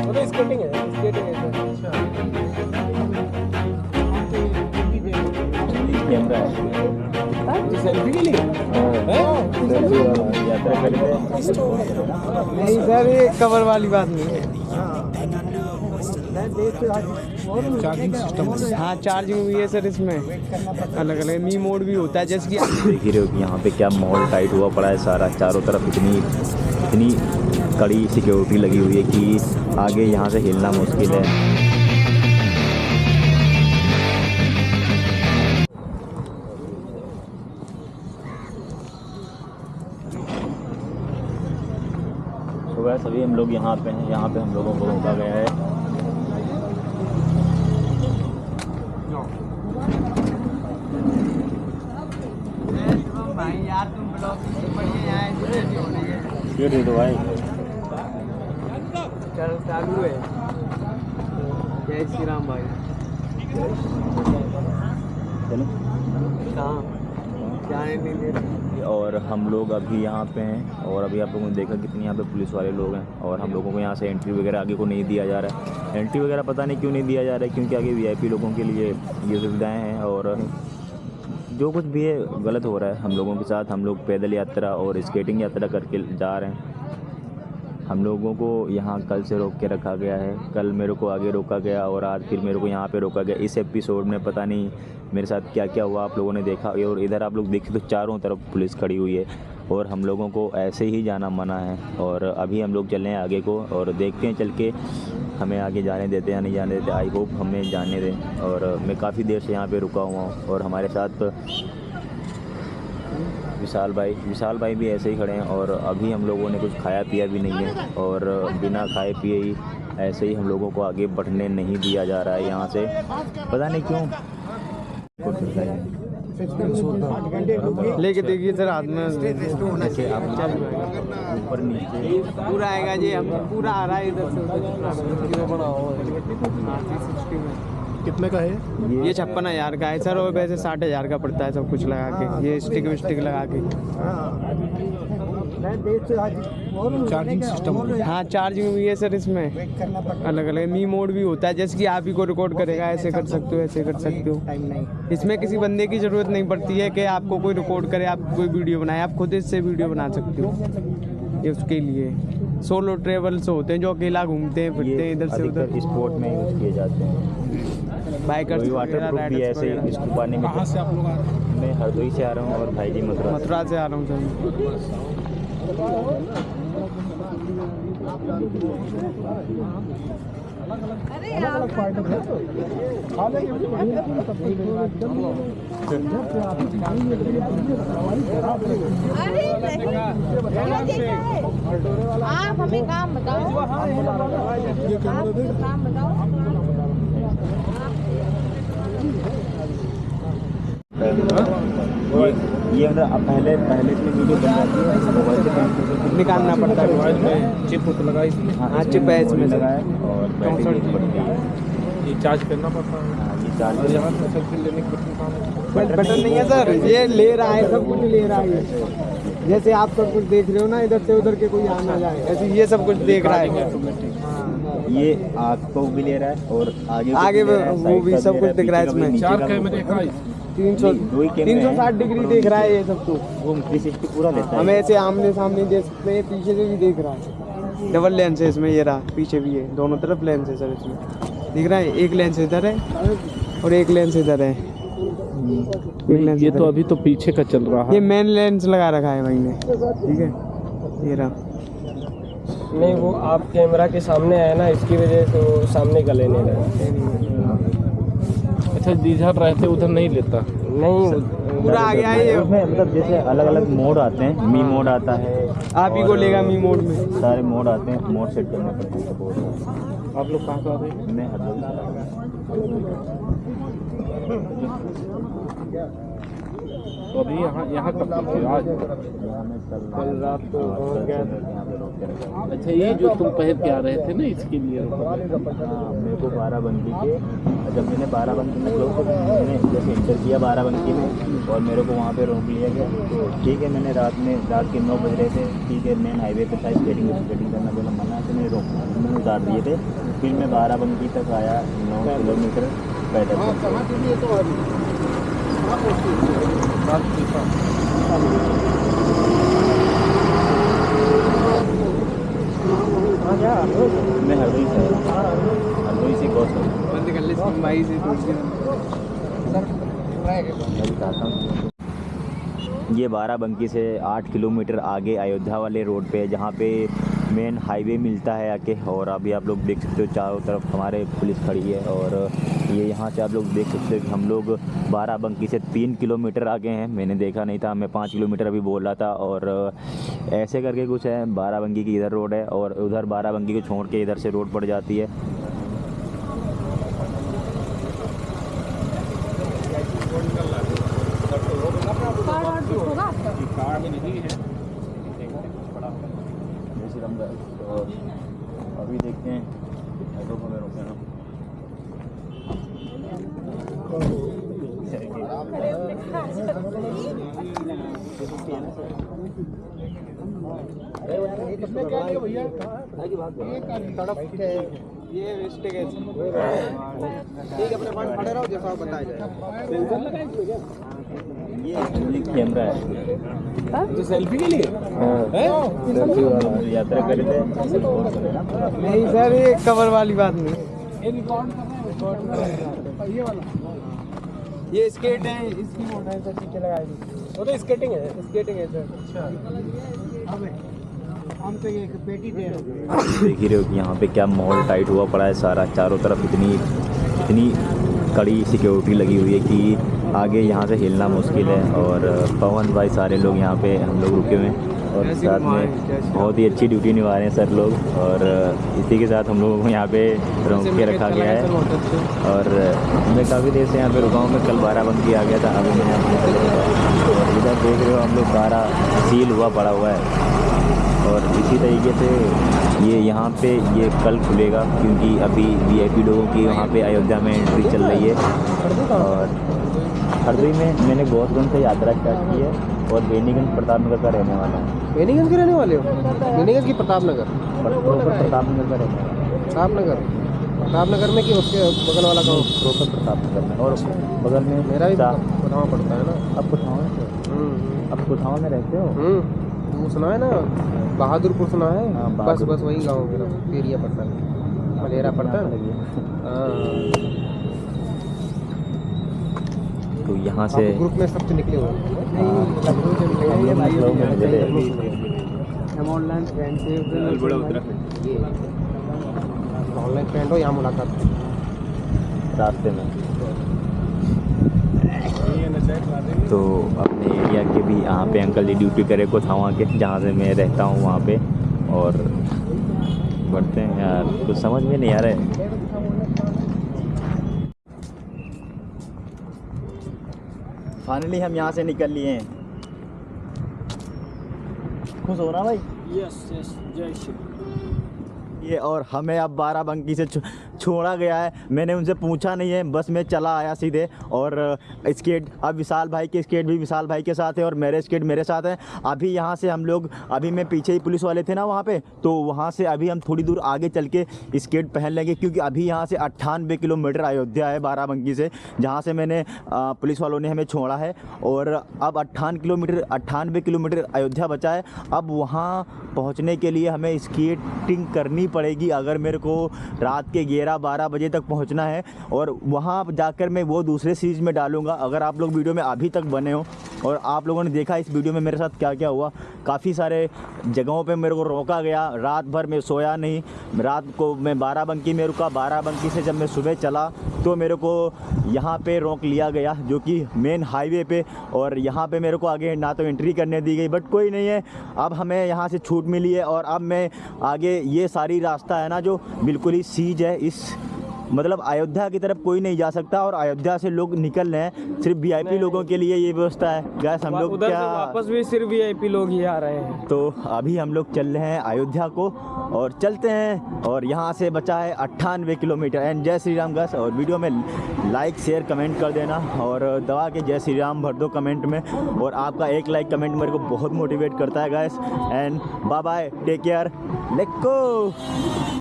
वो तो स्केटिंग है, स्केटिंग है सर। कैमरा है सेल्फी के लिए यात्रा कर रहे नहीं सर, ये कवर वाली बात नहीं है। चार्जिंग सिस्टम हाँ चार्जिंग भी है सर इसमें, अलग अलग मी मोड भी होता है जैसे कि देख ही रहे हो कि यहाँ पे क्या मॉल टाइट हुआ पड़ा है सारा, चारों तरफ इतनी कड़ी सिक्योरिटी लगी हुई है कि आगे यहाँ से हिलना मुश्किल है। सुबह सभी हम लोग यहाँ पे हैं, यहाँ पे हम लोगों को रोका गया है। भाई यार तुम ब्लॉग ये दे दो भाई। चल चालू है। जय श्री राम भाई। चलो कहाँ जाने नहीं दे रहे। और हम लोग अभी यहाँ पे हैं और अभी आप लोगों ने देखा कितने यहाँ पे पुलिस वाले लोग हैं और हम लोगों को यहाँ से एंट्री वगैरह आगे को नहीं दिया जा रहा है। एंट्री वगैरह पता नहीं क्यों नहीं दिया जा रहा है, क्योंकि आगे वीआईपी लोगों के लिए ये सुविधाएं हैं और जो कुछ भी है गलत हो रहा है हम लोगों के साथ। हम लोग पैदल यात्रा और स्केटिंग यात्रा करके जा रहे हैं। हम लोगों को यहाँ कल से रोक के रखा गया है, कल मेरे को आगे रोका गया और आज फिर मेरे को यहाँ पे रोका गया। इस एपिसोड में पता नहीं मेरे साथ क्या क्या हुआ, आप लोगों ने देखा। और इधर आप लोग देखें तो चारों तरफ पुलिस खड़ी हुई है और हम लोगों को ऐसे ही जाना मना है। और अभी हम लोग चल रहे हैं आगे को और देखते हैं चल के हमें आगे जाने देते या नहीं जाने देते। आई होप हमें जाने दें। और मैं काफ़ी देर से यहाँ पे रुका हुआ हूँ और हमारे साथ विशाल भाई भी ऐसे ही खड़े हैं और अभी हम लोगों ने कुछ खाया पिया भी नहीं है और बिना खाए पिए ही ऐसे ही हम लोगों को आगे बढ़ने नहीं दिया जा रहा है यहाँ से, पता नहीं क्यों। लेके देखिए सर हाथ में ऊपर नीचे पूरा आएगा जी, हम पूरा आ रहा है इधर से कितने का है? ये 56,000 का है सर और वैसे 60,000 का पड़ता है सब कुछ लगा के, ये स्टिक विस्टिक लगा के। चार्जिंग सिस्टम हाँ चार्जिंग भी है सर इसमें, अलग अलग मी मोड भी होता है जैसे कि आप ही को रिकॉर्ड करेगा, ऐसे कर सकते हो ऐसे कर सकते हो। इसमें किसी बंदे की ज़रूरत नहीं पड़ती है कि आपको कोई रिकॉर्ड करे, आप कोई वीडियो बनाए, आप खुद इससे वीडियो बना सकते हो। ये उसके लिए सोलो ट्रेवल्स होते हैं जो अकेला घूमते हैं फिरते हैं इधर से उधर, स्पोर्ट में यूज़ किए जाते हैं। बाइकर्स वाटर प्रूफ भी ऐसे ही इसको पानी में। कहाँ से आप लोग आ रहे हैं? मैं हरदोई से आ रहा हूँ और भाई जी मथुरा से आ रहा हूँ सर। आप हमें काम बताओ, आप काम बताओ। ये मतलब अब पहले इसमें वीडियो बन जाती है, मोबाइल से निकालना पड़ता है मोबाइल में चिप तो लगा इसमें। हाँ चिप है इसमें लगा लगा है और बैटरी भी पड़ती है। ये चार्ज करना पड़ता है। हाँ, ये चार्जर यहाँ से सेल्फी लेने के बटन कहाँ है? बटन नहीं है सर, ये ले रहा है सब कुछ ले रहा है। जैसे आप सब कुछ देख रहे हो ना, इधर से उधर के कोई आ ना जाए, ऐसे ये सब कुछ देख रहा है। ये आपको भी ले रहा है और आगे वो भी सब कुछ दिख रहा है इसमें। 4 कैमरे का 360 डिग्री देख रहा है ये सब कुछ। वो 360 पूरा लेता है। हम ऐसे आमने सामने देख सकते हैं, पीछे से भी देख रहा है। डबल लेंस है इसमें, ये रहा पीछे भी है, दोनों तरफ लेंस है सर इसमें, दिख रहा है। एक लेंस इधर है और एक लेंस इधर है। एक लेंस ये इधर तो है। अभी तो पीछे का चल रहा ये है। मेन लेंस लगा रखा है भाई ने, ठीक है ये रहा। नहीं वो आप कैमरा के सामने आए ना, इसकी वजह से वो सामने का लेने लगा। अच्छा जिधर रहते उधर नहीं लेता। नहीं पूरा आ गया है ये, उसमें मतलब जैसे अलग अलग मोड आते हैं, मी मोड आता है, आप ही को लेगा मी मोड में। सारे मोड आते हैं, मोड सेट करना पड़ता है सपोर्ट। आप लोग कहाँ से आ रहे हैं? मैं हरदोई से आ रहा हूँ। तो अभी यहाँ कब पहुँचे? आज कल रात को यहाँ पे रोक के रखा। अच्छा ये जो तुम पहन के आ रहे थे ना इसके लिए हाँ, मेरे को बाराबंकी के, जब मैंने बाराबंकी में मैंने जैसे इंटर किया बाराबंकी में और मेरे को वहाँ पे रोक लिया गया। तो ठीक है, मैंने रात के 9 बज रहे थे, ठीक है मेन हाईवे पे था, स्केटिंग करना बोला मना, तो में उतार दिए थे। फिर मैं बाराबंकी तक आया 9 किलोमीटर पैदल। मैं हरदोई से गौसर बंद कर ले भाई से ये बाराबंकी से 8 किलोमीटर आगे अयोध्या वाले रोड पे, जहाँ पे मेन हाईवे मिलता है आके। और अभी आप लोग देख सकते हो चारों तरफ हमारे पुलिस खड़ी है। और ये यहाँ से आप लोग देख सकते हो कि हम लोग बाराबंकी से 3 किलोमीटर आगे हैं। मैंने देखा नहीं था, मैं 5 किलोमीटर अभी बोल रहा था। और ऐसे करके कुछ है, बाराबंकी की इधर रोड है और उधर बाराबंकी को छोड़ के इधर से रोड पड़ जाती है। तो अभी देखते हैं ऑटो को रोके ना। ये मिस्टेक है। ठीक है, अपने पास खड़े रहो जैसा आप बताया जाए। ये एक्चुअली कैमरा है जो सेल्फी के लिए यात्रा करे थे। नहीं सर, ये कवर वाली बात नहीं। ये स्केट है, इसकी मोटर है सर, नीचे लगाएगी। वो तो स्केटिंग है। स्केटिंग है सर। अच्छा, हम तो ये पेटी दे रहे हैं। देख ही रहे हो कि यहाँ पे क्या माहौल टाइट हुआ पड़ा है सारा। चारों तरफ इतनी कड़ी सिक्योरिटी लगी हुई है कि आगे यहाँ से हिलना मुश्किल है। और पवन भाई सारे लोग यहाँ पे हम लोग रुके हुए हैं और साथ में बहुत ही अच्छी ड्यूटी निभा रहे हैं सर लोग। और इसी के साथ हम लोगों को यहाँ पे रोक के रखा गया है। और मैं काफ़ी देर से यहाँ पे रुका हूँ। मैं कल बाराबंकी आ गया था, अभी मैंने अपने और इधर देख रहे हो हम लोग सारा सील हुआ पड़ा हुआ है। और इसी तरीके से ये यहाँ पे ये कल खुलेगा, क्योंकि अभी वीआईपी लोगों की वहाँ पे अयोध्या में एंट्री चल रही है। और हरदोई में मैंने गौसगंज से यात्रा स्टार्ट की है और बेनीगंज प्रतापनगर का रहने वाला हूँ। बेनीगंज के रहने वाले हो? बेनीगंज की प्रतापनगर? प्रतापनगर का रहने वाला हूँ। प्रतापनगर में कि उसके बगल वाला गाँव? प्रॉपर प्रतापनगर में। और बगल में मेरा भी कुठावा पड़ता है ना। अब कुठावा में अब कुठावा में रहते हो? वो सुना है ना, बहादुरपुर सुना है? हाँ, बस वही गाँव मेरा पेरिया पड़ता है, मलेरा पड़ता है। तो यहाँ से ग्रुप में सबसे निकले हुए हम ऑनलाइन फ्रेंड से ऑनलाइन फ्रेंड हो, यहाँ मुलाकात रास्ते में। तो अपने एरिया के भी यहाँ पे अंकल जी ड्यूटी करे कोठावा के, जहाँ से मैं रहता हूँ वहाँ पे। और बढ़ते हैं यार, कुछ समझ में नहीं आ रहा है। फाइनली हम यहाँ से निकल लिए हैं। खुश हो ना भाई? यस यस, जय श्री। ये और हमें अब बाराबंकी से छोड़ा गया है। मैंने उनसे पूछा नहीं है, बस मैं चला आया सीधे। और स्केट अब विशाल भाई के स्केट भी विशाल भाई के साथ है और मेरे स्केट मेरे साथ है। अभी यहाँ से हम लोग, अभी मैं पीछे ही पुलिस वाले थे ना वहाँ पे, तो वहाँ से अभी हम थोड़ी दूर आगे चल के स्केट पहन लेंगे, क्योंकि अभी यहाँ से 98 किलोमीटर अयोध्या है बाराबंकी से, जहाँ से मैंने पुलिस वालों ने हमें छोड़ा है। और अब 98 किलोमीटर अयोध्या बचा है। अब वहाँ पहुँचने के लिए हमें स्केटिंग करनी पड़ेगी, अगर मेरे को रात के 11-12 बजे तक पहुंचना है। और वहां जाकर मैं वो दूसरे सीरीज में डालूंगा। अगर आप लोग वीडियो में अभी तक बने हो और आप लोगों ने देखा इस वीडियो में मेरे साथ क्या क्या हुआ, काफ़ी सारे जगहों पे मेरे को रोका गया, रात भर मैं सोया नहीं। रात को मैं बाराबंकी में रुका, बाराबंकी से जब मैं सुबह चला तो मेरे को यहाँ पे रोक लिया गया, जो कि मेन हाईवे पे। और यहाँ पे मेरे को आगे ना तो एंट्री करने दी गई, बट कोई नहीं है, अब हमें यहाँ से छूट मिली है। और अब मैं आगे ये सारी रास्ता है ना जो बिल्कुल ही सीज है, इस मतलब अयोध्या की तरफ कोई नहीं जा सकता और अयोध्या से लोग निकल रहे हैं, सिर्फ वीआईपी लोगों के लिए ये व्यवस्था है। गैस हम लोग उधर क्या से वापस भी सिर्फ वीआईपी लोग ही आ रहे हैं। तो अभी हम लोग चल रहे हैं अयोध्या को और चलते हैं, और यहाँ से बचा है 98 किलोमीटर। एंड जय श्री राम गैस, और वीडियो में लाइक शेयर कमेंट कर देना और दबा के जय श्री राम भर दो कमेंट में, और आपका एक लाइक कमेंट मेरे को बहुत मोटिवेट करता है guys. And bye bye, take care, let's go.